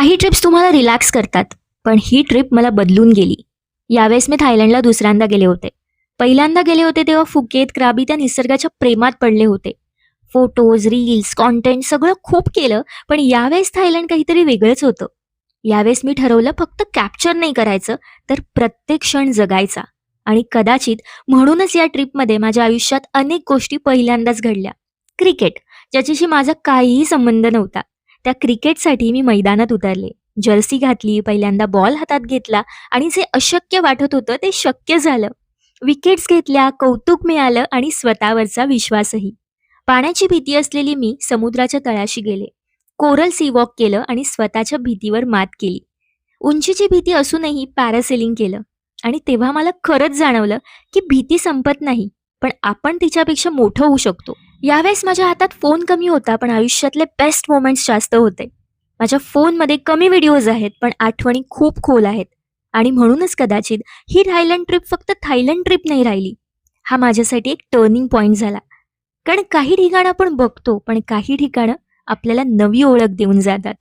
काही ट्रिप्स तुम्हाला रिलॅक्स करतात, पण ही ट्रिप मला बदलून गेली. यावेळेस मी थायलंडला दुसऱ्यांदा गेले होते. पहिल्यांदा गेले होते तेव्हा फुकेत, क्राबी त्या निसर्गाच्या प्रेमात पडले होते. फोटोज, रील्स, कंटेंट सगळं खूप केलं, पण यावेळेस थायलंड काहीतरी वेगळंच होतं. यावेळेस मी ठरवलं फक्त कॅप्चर नाही करायचं, तर प्रत्येक क्षण जगायचा. आणि कदाचित म्हणूनच या ट्रिपमध्ये माझ्या आयुष्यात अनेक गोष्टी पहिल्यांदाच घडल्या. क्रिकेट, ज्याच्याशी माझा काहीही संबंध नव्हता. त्या क्रिकेटसाठी मी मैदानात उतरले. जर्सी घातली, पहिल्यांदा बॉल हातात घेतला आणि जे अशक्य वाटत होतं ते शक्य झालं. विकेट्स घेतल्या, कौतुक मिळालं आणि स्वतःवरचा विश्वासही. पाण्याची भीती असलेली मी समुद्राच्या तळाशी गेले. कोरल सी वॉक केलं आणि स्वतःच्या भीतीवर मात केली. उंचीची भीती असूनही पॅरासेलिंग केलं आणि तेव्हा मला खरंच जाणवलं की भीती संपत नाही, पण आपण तिच्यापेक्षा मोठं होऊ शकतो. यावेळेस माझ्या हातात फोन कमी होता, पण आयुष्यातले बेस्ट मोमेंट्स जास्त होते. माझ्या फोनमध्ये कमी व्हिडिओज आहेत, पण आठवणी खूप खोल आहेत. आणि म्हणूनच कदाचित ही थायलंड ट्रिप फक्त थायलंड ट्रिप नाही राहिली. हा माझ्यासाठी एक टर्निंग पॉइंट झाला. कारण काही ठिकाणं आपण बघतो, पण काही ठिकाणं आपल्याला नवी ओळख देऊन जातात.